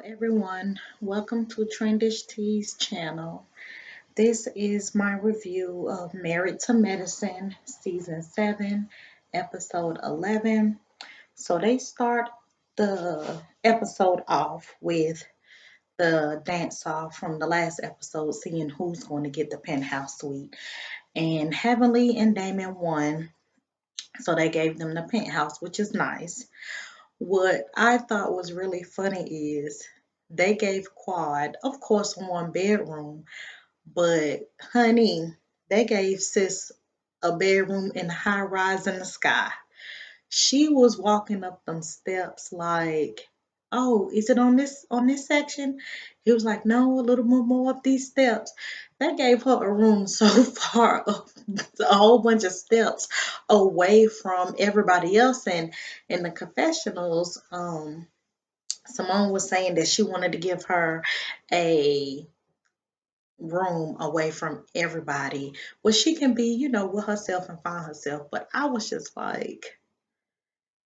everyone, welcome to Trendish Tea's channel. This is my review of Married to Medicine Season 7, Episode 11. So they start the episode off with the dance off from the last episode, seeing who's going to get the penthouse suite. And Heavenly and Daymond won, so they gave them the penthouse, which is nice. What I thought was really funny is they gave Quad, of course, one bedroom, but honey, they gave Sis a bedroom in high rise in the sky. She was walking up them steps like, oh, is it on this section? He was like, no, a little more up these steps. That gave her a room so far up, a whole bunch of steps away from everybody else. And in the confessionals, Simone was saying that she wanted to give her a room away from everybody where she can be, with herself and find herself. But I was just like,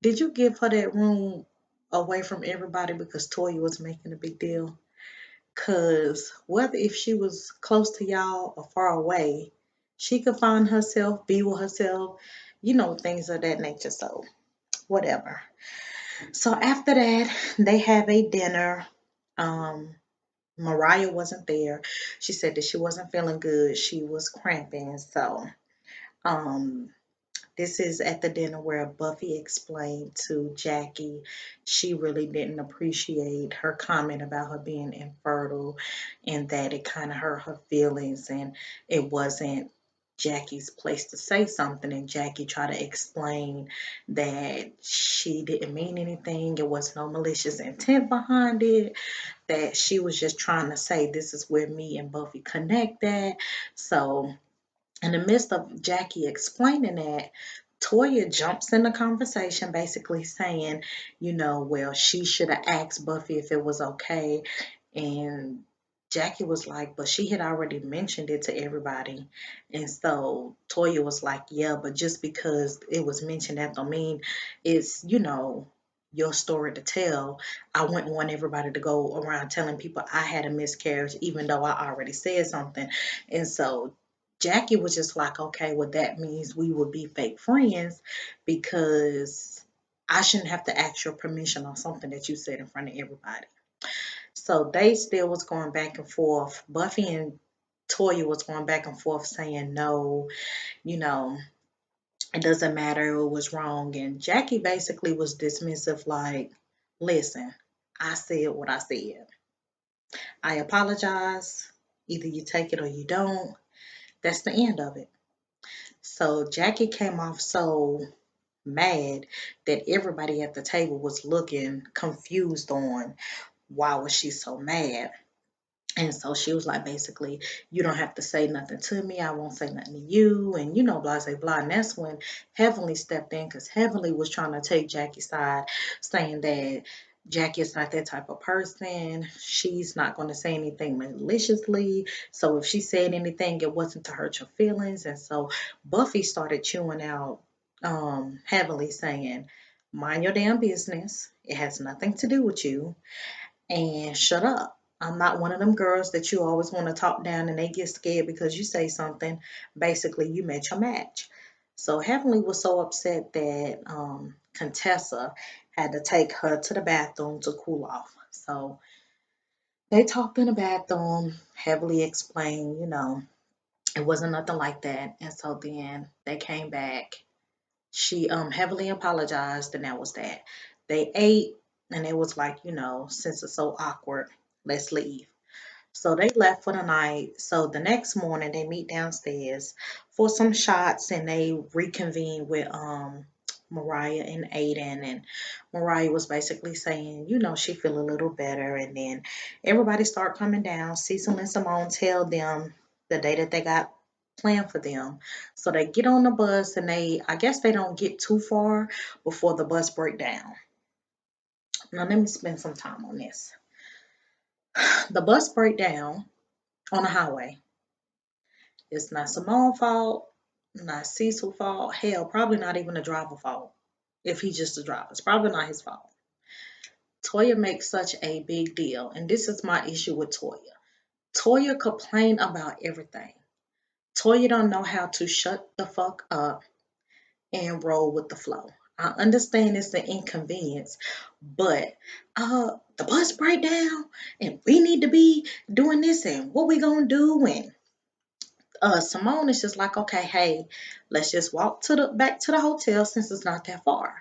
did you give her that room away from everybody because Toya was making a big deal? Because whether if she was close to y'all or far away, she could find herself, be with herself, things of that nature. So, whatever. So, after that, they have a dinner. Um, Mariah wasn't there. She said that she wasn't feeling good. She was cramping. So, um, this is at the dinner where Buffy explained to Jackie she really didn't appreciate her comment about her being infertile and that it kind of hurt her feelings and it wasn't Jackie's place to say something. And Jackie tried to explain that she didn't mean anything, it was no malicious intent behind it, that she was just trying to say this is where me and Buffy connect at. So in the midst of Jackie explaining that, Toya jumps in the conversation, basically saying, well, she should have asked Buffy if it was okay. And Jackie was like, but she had already mentioned it to everybody. And so Toya was like, yeah, but just because it was mentioned, that don't mean it's, your story to tell. I wouldn't want everybody to go around telling people I had a miscarriage, even though I already said something. And so Jackie was just like, okay, well, that means we would be fake friends because I shouldn't have to ask your permission on something that you said in front of everybody. So they still was going back and forth. Buffy and Toya was going back and forth saying, no, you know, it doesn't matter, it was wrong. And Jackie basically was dismissive, like, listen, I said what I said. I apologize. Either you take it or you don't. That's the end of it. So Jackie came off so mad that everybody at the table was looking confused on why was she so mad. And so she was like, basically, you don't have to say nothing to me. I won't say nothing to you. And, blah, blah, blah. And that's when Heavenly stepped in because Heavenly was trying to take Jackie's side, saying that Jackie is not that type of person. She's not going to say anything maliciously. So if she said anything, it wasn't to hurt your feelings. And so Buffy started chewing out Heavenly, saying, mind your damn business. It has nothing to do with you and shut up. I'm not one of them girls that you always want to talk down and they get scared because you say something. Basically, you met your match. So Heavenly was so upset that Contessa had to take her to the bathroom to cool off. So they talked in the bathroom, heavily explained, it wasn't nothing like that. And so then they came back. She heavily apologized, and that was that. They ate, and it was like, since it's so awkward, let's leave. So they left for the night. So the next morning they meet downstairs for some shots and they reconvene with Mariah and Aiden, and Mariah was basically saying, she feel a little better, and then everybody start coming down. Cecil and Simone tell them the day that they got planned for them. So they get on the bus and I guess they don't get too far before the bus break down. Now let me spend some time on this. The bus break down on the highway. It's not Simone's fault, not Cecil's fault. Hell, probably not even the driver's fault. If he's just a driver, it's probably not his fault. Toya makes such a big deal, and this is my issue with Toya. Toya complain about everything. Toya don't know how to shut the fuck up and roll with the flow. I understand it's an inconvenience, but the bus break down and we need to be doing this and what we gonna do, and Simone is just like, okay, hey, let's just walk to the back to the hotel since it's not that far.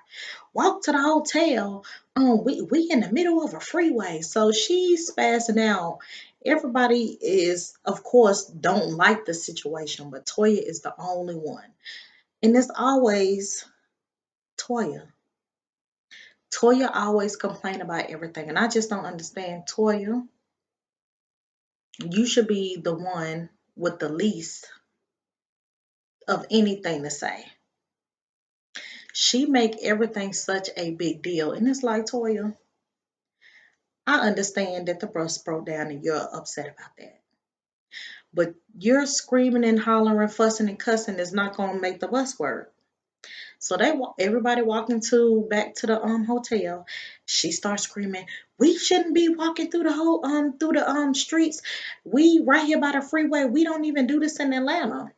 Walk to the hotel. We in the middle of a freeway, so she's spazzing out. Everybody is, of course, don't like the situation, but Toya is the only one, and it's always Toya. Toya always complain about everything, and I just don't understand. Toya, you should be the one with the least of anything to say. She make everything such a big deal, and it's like, Toya, I understand that the bus broke down and you're upset about that, but you're screaming and hollering, fussing and cussing is not gonna make the bus work. So everybody walking to back to the hotel. She starts screaming, "We shouldn't be walking through the whole through the streets. We right here by the freeway. We don't even do this in Atlanta."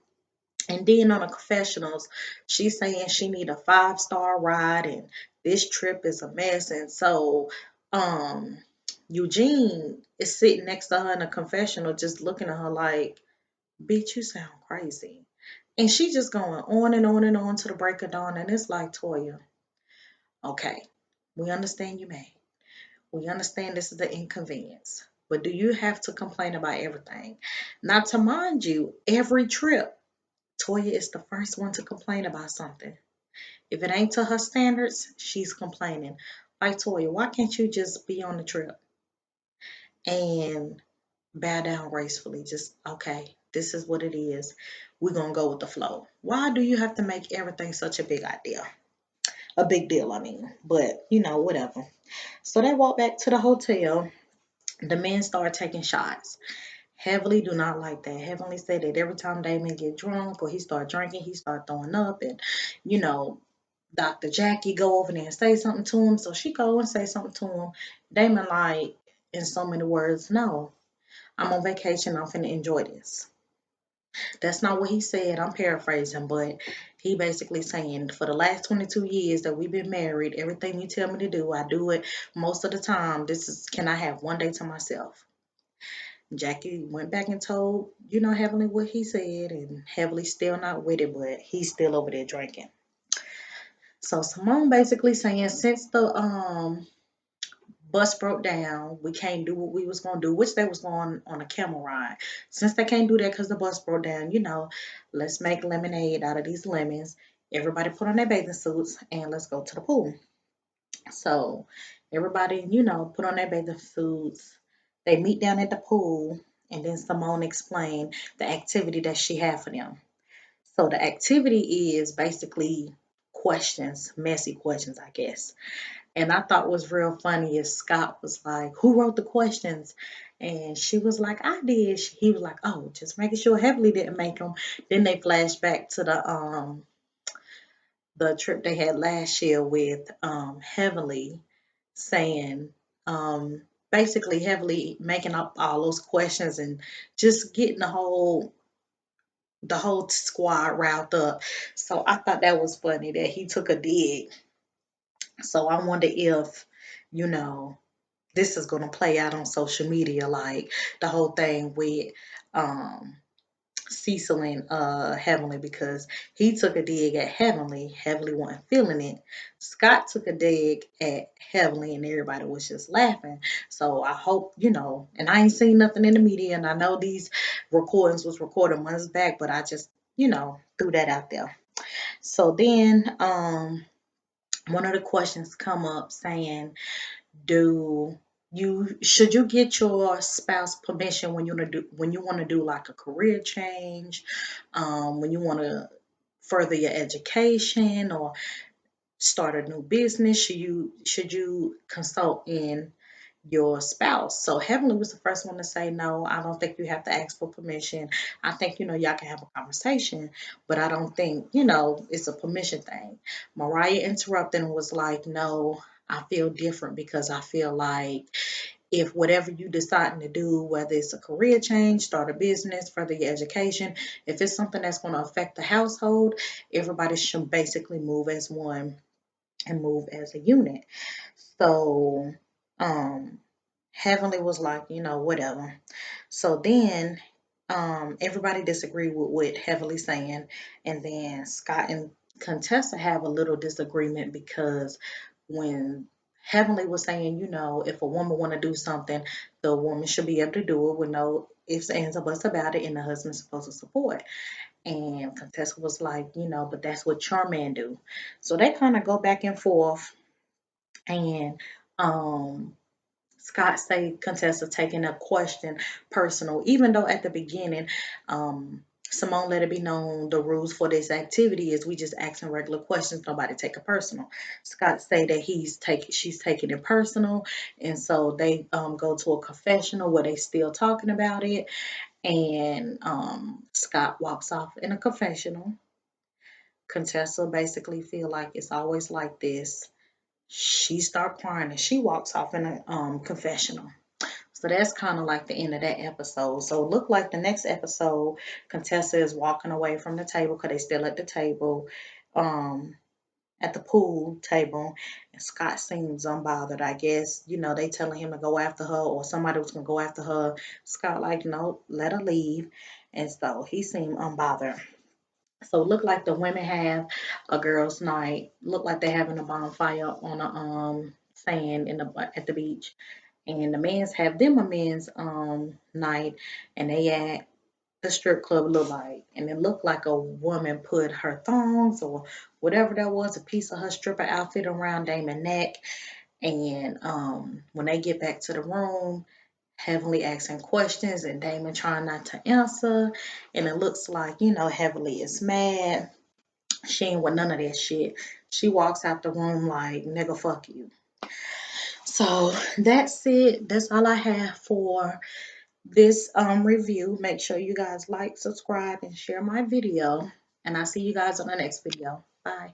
And then on the confessionals, she's saying she need a 5-star ride and this trip is a mess. And so um Eugene is sitting next to her in a confessional, just looking at her like, "Bitch, you sound crazy." And she just going on and on and on to the break of dawn. And it's like, Toya, okay, we understand you mad. We understand this is the inconvenience. But do you have to complain about everything? Not to mind you, every trip, Toya is the first one to complain about something. If it ain't to her standards, she's complaining. Like, Toya, why can't you just be on the trip and bow down gracefully? Just, okay, this is what it is. We're going to go with the flow. Why do you have to make everything such a big idea? A big deal, I mean. But, whatever. So they walk back to the hotel. The men start taking shots. Heavenly do not like that. Heavenly said that every time Daymond get drunk or he start drinking, he start throwing up, and you know, Dr. Jackie go over there and say something to him. So she go and say something to him. Daymond like, in so many words, no, I'm on vacation. I'm finna enjoy this. That's not what he said. I'm paraphrasing, but he basically saying for the last 22 years that we've been married, everything you tell me to do, I do it most of the time. This is, can I have one day to myself? Jackie went back and told, Heavenly what he said, and Heavenly still not with it, but he's still over there drinking. So Simone basically saying since the bus broke down, we can't do what we was gonna do, which they was going on a camel ride. Since they can't do that because the bus broke down, let's make lemonade out of these lemons. Everybody put on their bathing suits and let's go to the pool. So everybody, put on their bathing suits. They meet down at the pool, and then Simone explained the activity that she had for them. So the activity is basically questions, messy questions, I guess. And I thought was real funny is Scott was like, "Who wrote the questions?" And she was like, "I did." He was like, "Oh, just making sure Heavenly didn't make them." Then they flashed back to the trip they had last year with Heavenly saying, basically Heavenly making up all those questions and just getting the whole squad riled up. So I thought that was funny that he took a dig. So I wonder if, you know, this is gonna play out on social media, like the whole thing with um Cecil and Heavenly, because he took a dig at Heavenly. Heavenly wasn't feeling it. Scott took a dig at Heavenly and everybody was just laughing. So I hope, and I ain't seen nothing in the media, and I know these recordings was recorded months back, but I just, threw that out there. So then one of the questions come up saying, do should you get your spouse permission when you want to do like a career change, when you want to further your education or start a new business? Should you consult in your spouse? So Heavenly was the first one to say, no, I don't think you have to ask for permission. I think, y'all can have a conversation, but I don't think, it's a permission thing. Mariah interrupted and was like, no, I feel different because I feel like if whatever you deciding to do, whether it's a career change, start a business, further your education, if it's something that's going to affect the household, everybody should basically move as one and move as a unit. So, um, Heavenly was like, whatever. So then everybody disagreed with what Heavenly saying, and then Scott and Contessa have a little disagreement because when Heavenly was saying, if a woman want to do something, the woman should be able to do it with no ifs, ands, or buts about it, and the husband's supposed to support. And Contessa was like, but that's what your man do. So they kind of go back and forth, and um Scott say Contessa taking a question personal, even though at the beginning, Simone let it be known the rules for this activity is we just asking regular questions, nobody take it personal. Scott say that she's taking it personal, and so they go to a confessional where they still talking about it, and Scott walks off in a confessional. Contessa basically feel like it's always like this. She start crying and she walks off in a confessional. So that's kind of like the end of that episode. So it looked like the next episode, Contessa is walking away from the table because they still at the table, um, at the pool table, and Scott seems unbothered. I guess they telling him to go after her, or somebody was gonna go after her. Scott like, no, let her leave, and so he seemed unbothered. So it looked like the women have a girls' night. Look like they're having a bonfire on a sand in the at the beach, and the men's have them a men's night, and they at the strip club look like, and it looked like a woman put her thongs or whatever that was, a piece of her stripper outfit around Damon's neck, and when they get back to the room, Heavenly asking questions and Daymond trying not to answer, and it looks like Heavenly is mad. She ain't with none of that shit. She walks out the room like, nigga, fuck you. So that's it. That's all I have for this review. Make sure you guys like, subscribe, and share my video. And I'll see you guys on the next video. Bye.